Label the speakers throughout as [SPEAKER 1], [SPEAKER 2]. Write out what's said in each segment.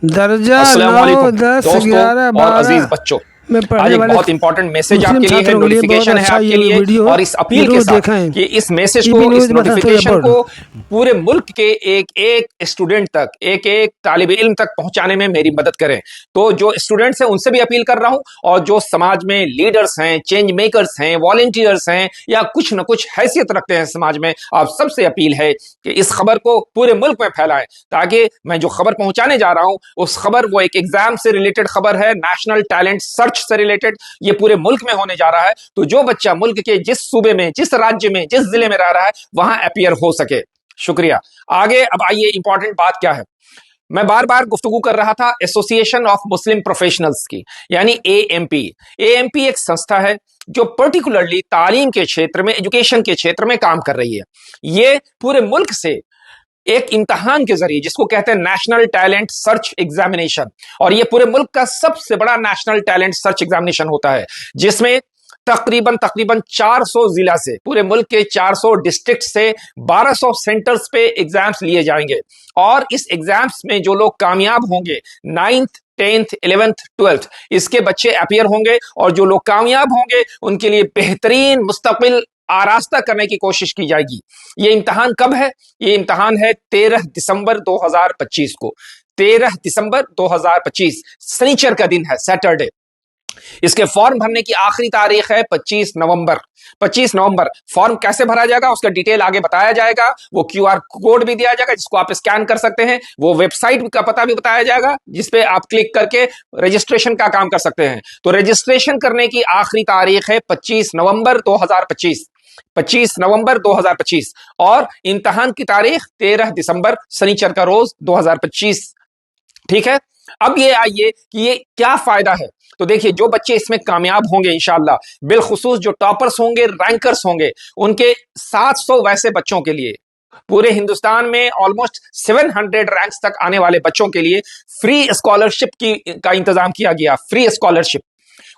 [SPEAKER 1] दर्जा
[SPEAKER 2] अस्सलाम
[SPEAKER 1] 9,
[SPEAKER 2] वालेकुम
[SPEAKER 1] 10,
[SPEAKER 2] दोस्तों
[SPEAKER 1] 11,
[SPEAKER 2] और अजीज
[SPEAKER 1] 12
[SPEAKER 2] बच्चों।
[SPEAKER 1] में
[SPEAKER 2] आज
[SPEAKER 1] पढ़ने
[SPEAKER 2] एक
[SPEAKER 1] वाले
[SPEAKER 2] बहुत इंपॉर्टेंट मैसेज
[SPEAKER 1] मुस्लिम
[SPEAKER 2] आपके लिए है,
[SPEAKER 1] छात्रों के लिए बहुत
[SPEAKER 2] नोटिफिकेशन है
[SPEAKER 1] अच्छा
[SPEAKER 2] आपके
[SPEAKER 1] ये
[SPEAKER 2] लिए,
[SPEAKER 1] वीडियो
[SPEAKER 2] और इस अपील के
[SPEAKER 1] जरूर
[SPEAKER 2] साथ
[SPEAKER 1] देखें।
[SPEAKER 2] कि इस मैसेज को,
[SPEAKER 1] टीवी
[SPEAKER 2] इस
[SPEAKER 1] न्यूज़ मदरसा
[SPEAKER 2] नोटिफिकेशन
[SPEAKER 1] एयरपोर्ट।
[SPEAKER 2] को पूरे मुल्क के एक एक स्टूडेंट तक, एक एक तालिब इल्म तक पहुंचाने में मेरी मदद करें। तो जो स्टूडेंट्स हैं उनसे भी अपील कर रहा हूं, और जो समाज में लीडर्स हैं, चेंज मेकर्स हैं, वॉलंटियर्स हैं, या कुछ न कुछ हैसियत रखते हैं समाज में, आप सबसे अपील है कि इस खबर को पूरे मुल्क में फैलाएं, ताकि मैं जो खबर पहुंचाने जा रहा हूं उस खबर, वो एक एग्जाम से रिलेटेड खबर है, नेशनल टैलेंट सर्च से रिलेटेड, ये पूरे मुल्क में होने जा रहा है। तो जो बच्चा मुल्क के जिस सूबे में, जिस राज्य में, जिस जिले में रह रहा है, वहां अपीयर हो सके। शुक्रिया। आगे अब आइए, इंपॉर्टेंट बात क्या है। मैं बार बार गुफ्तगू कर रहा था एसोसिएशन ऑफ मुस्लिम प्रोफेशनल्स की, यानी एएमपी। एएमपी एक संस्था है जो पर्टिकुलरली तालीम के क्षेत्र में, एजुकेशन के क्षेत्र में काम कर रही है। ये पूरे मुल्क से एक इम्तहान के जरिए, जिसको कहते हैं नेशनल टैलेंट सर्च एग्जामिनेशन, और ये पूरे मुल्क का सबसे बड़ा नेशनल टैलेंट सर्च एग्जामिनेशन होता है, जिसमें तकरीबन तकरीबन 400 जिला से, पूरे मुल्क के 400 डिस्ट्रिक्ट से 1200 सेंटर्स पे एग्जाम्स लिए जाएंगे। और इस एग्जाम्स में जो लोग कामयाब होंगे, 9th 10th 11th 12th, इसके बच्चे अपीयर होंगे, और जो लोग कामयाब होंगे उनके लिए बेहतरीन मुस्तकबिल आरास्ता करने की कोशिश की जाएगी। ये इम्तहान कब है? ये इम्तहान है 13 दिसंबर 2025 को। 13 दिसंबर 2025 शनिचर का दिन है, सैटरडे। इसके फॉर्म भरने की आखिरी तारीख है 25 नवंबर। 25 नवंबर। फॉर्म कैसे भरा जाएगा उसका डिटेल आगे बताया जाएगा। वो क्यूआर कोड भी दिया जाएगा जिसको आप स्कैन कर सकते हैं। वो वेबसाइट का पता भी बताया जाएगा जिसपे आप क्लिक करके रजिस्ट्रेशन का काम कर सकते हैं। तो रजिस्ट्रेशन करने की आखिरी तारीख है 25 नवंबर 2025। 25 नवंबर 2025, और इम्तहान की तारीख 13 दिसंबर शनिचर का रोज 2025। ठीक है। अब ये आइए कि ये क्या फायदा है। तो देखिए, जो बच्चे इसमें कामयाब होंगे इंशाल्लाह, बिलखुसूस जो टॉपर्स होंगे, रैंकर्स होंगे, उनके 700 वैसे बच्चों के लिए, पूरे हिंदुस्तान में ऑलमोस्ट 700 रैंक्स तक आने वाले बच्चों के लिए फ्री स्कॉलरशिप का इंतजाम किया गया। Free scholarship.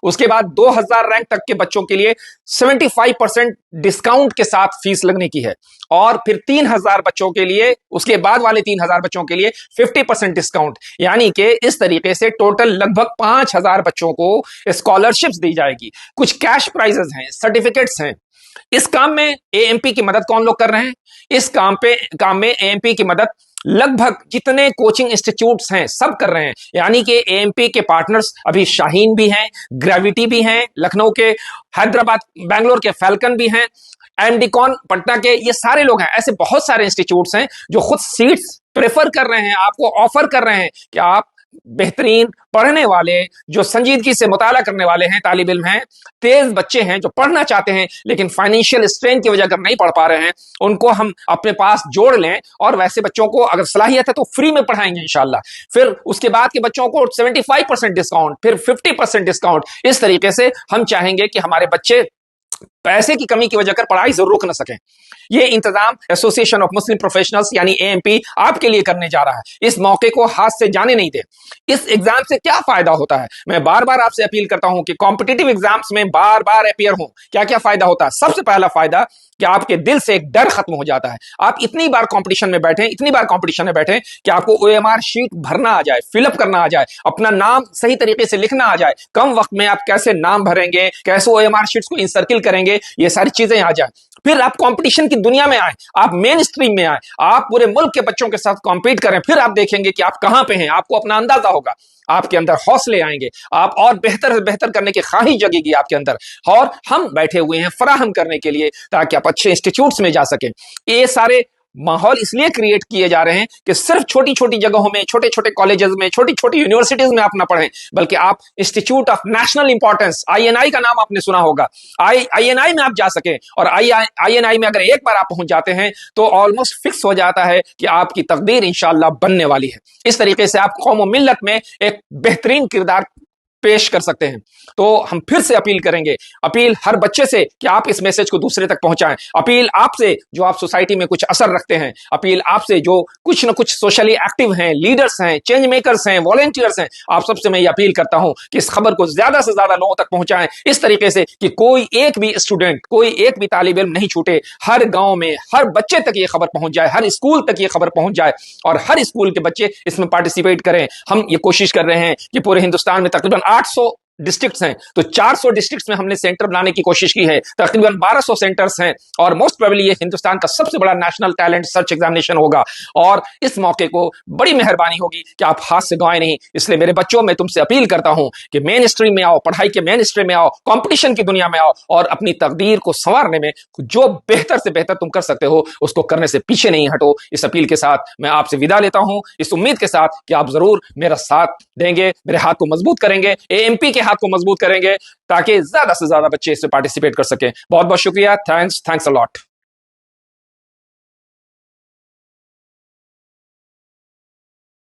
[SPEAKER 2] उसके बाद 2000 रैंक तक के बच्चों के लिए 75% डिस्काउंट के साथ फीस लगने की है, और फिर 3000 बच्चों के लिए, उसके बाद वाले 3000 बच्चों के लिए 50% डिस्काउंट, यानी कि इस तरीके से टोटल लगभग 5000 बच्चों को स्कॉलरशिप्स दी जाएगी। कुछ कैश प्राइजेस हैं, सर्टिफिकेट्स हैं। इस काम में एएमपी की मदद कौन लोग कर रहे हैं? इस काम में एएमपी की मदद लगभग जितने कोचिंग इंस्टीट्यूट्स हैं सब कर रहे हैं। यानी कि एएमपी के पार्टनर्स अभी शाहीन भी हैं, ग्रेविटी भी हैं, लखनऊ के, हैदराबाद बैंगलोर के फैल्कन भी हैं, एमडीकॉन पटना के, ये सारे लोग हैं। ऐसे बहुत सारे इंस्टीट्यूट्स हैं जो खुद सीट्स प्रेफर कर रहे हैं, आपको ऑफर कर रहे हैं कि आप बेहतरीन पढ़ने वाले, जो संजीदगी से मुताला करने वाले हैं, तालिब इल्म हैं, तेज बच्चे हैं जो पढ़ना चाहते हैं लेकिन फाइनेंशियल स्ट्रेन की वजह अगर नहीं पढ़ पा रहे हैं, उनको हम अपने पास जोड़ लें, और वैसे बच्चों को अगर सलाहियत है तो फ्री में पढ़ाएंगे इंशाल्लाह। फिर उसके बाद के बच्चों को 75% डिस्काउंट, फिर 50% डिस्काउंट। इस तरीके से हम चाहेंगे कि हमारे बच्चे पैसे की कमी की वजह कर पढ़ाई जरूर रोक न सकें। यह इंतजाम एसोसिएशन ऑफ मुस्लिम प्रोफेशनल्स यानी एएमपी आपके लिए करने जा रहा है। इस मौके को हाथ से जाने नहीं दे। इस एग्जाम से क्या फायदा होता है, मैं बार बार आपसे अपील करता हूं कि कॉम्पिटिटिव एग्जाम्स में बार बार अपीयर हो। क्या क्या फायदा होता है? सबसे पहला फायदा कि आपके दिल से एक डर खत्म हो जाता है। आप इतनी बार कंपटीशन में बैठे, इतनी बार कंपटीशन में बैठे कि आपको ओएमआर शीट भरना आ जाए, फिलअप करना आ जाए, अपना नाम सही तरीके से लिखना आ जाए, कम वक्त में आप कैसे नाम भरेंगे, कैसे ओएमआर शीट्स को इंसर्किल करेंगे, ये सारी चीजें आ जाए। फिर आप कंपटीशन की दुनिया में आए, आप मेन स्ट्रीम में आए, आप पूरे मुल्क के बच्चों के साथ कॉम्पीट करें, फिर आप देखेंगे कि आप कहां पे हैं, आपको अपना अंदाजा होगा, आपके अंदर हौसले आएंगे, आप और बेहतर से बेहतर करने की ख्वाहिश जगेगी आपके अंदर। और हम बैठे हुए हैं फराहम करने के लिए ताकि आप अच्छे इंस्टीट्यूट्स में जा सकें। ये सारे माहौल इसलिए क्रिएट किए जा रहे हैं कि सिर्फ छोटी छोटी जगहों में, छोटे छोटे कॉलेजेस में, छोटी छोटी यूनिवर्सिटीज में आप ना पढ़ें, बल्कि आप institute of national importance, INI का नाम आपने सुना होगा, आईएनआई में आप जा सकें। और आईएनआई में अगर एक बार आप पहुंच जाते हैं तो ऑलमोस्ट फिक्स हो जाता है कि आपकी तकदीर इंशाअल्लाह बनने वाली है। इस तरीके से आप कौम और मिल्लत में एक बेहतरीन किरदार पेश कर सकते हैं। तो हम फिर से अपील करेंगे, अपील हर बच्चे से कि आप इस मैसेज को दूसरे तक पहुंचाएं, अपील आपसे जो आप सोसाइटी में कुछ असर रखते हैं, अपील आपसे जो कुछ न कुछ सोशली एक्टिव हैं, लीडर्स हैं, चेंज मेकर्स हैं, वॉलंटियर्स हैं, आप सबसे मैं ये अपील करता हूं कि इस खबर को ज्यादा से ज्यादा लोगों तक पहुंचाएं, इस तरीके से कि कोई एक भी स्टूडेंट, कोई एक भी तालिब इल्म नहीं छूटे। हर गांव में हर बच्चे तक ये खबर पहुंच जाए, हर स्कूल तक ये खबर पहुंच जाए और हर स्कूल के बच्चे इसमें पार्टिसिपेट करें। हम ये कोशिश कर रहे हैं कि पूरे हिंदुस्तान में तकरीबन 800 डिस्ट्रिक्ट्स हैं, तो 400 डिस्ट्रिक्ट्स में हमने सेंटर बनाने की कोशिश की है, तकरीबन 1200 सेंटर्स हैं और मोस्ट प्रोबेबली ये हिंदुस्तान का सबसे बड़ा नेशनल टैलेंट सर्च एग्जामिनेशन होगा और इस मौके को बड़ी मेहरबानी होगी कि आप हाथ से गंवाएं नहीं। इसलिए मेरे बच्चों, मैं तुमसे अपील करता हूं कि मेन स्ट्रीम में आओ, पढ़ाई के मेन स्ट्रीम में आओ, कंपटीशन की दुनिया में आओ और अपनी तकदीर को संवारने में जो बेहतर से बेहतर तुम कर सकते हो उसको करने से पीछे नहीं हटो। इस अपील के साथ मैं आपसे विदा लेता हूं, इस उम्मीद के साथ कि आप जरूर मेरा साथ देंगे, मेरे हाथ को मजबूत करेंगे, एएमपी के हाथ को मजबूत करेंगे ताकि ज्यादा से ज्यादा बच्चे इसमें पार्टिसिपेट कर सकें। बहुत बहुत शुक्रिया। Thanks a lot.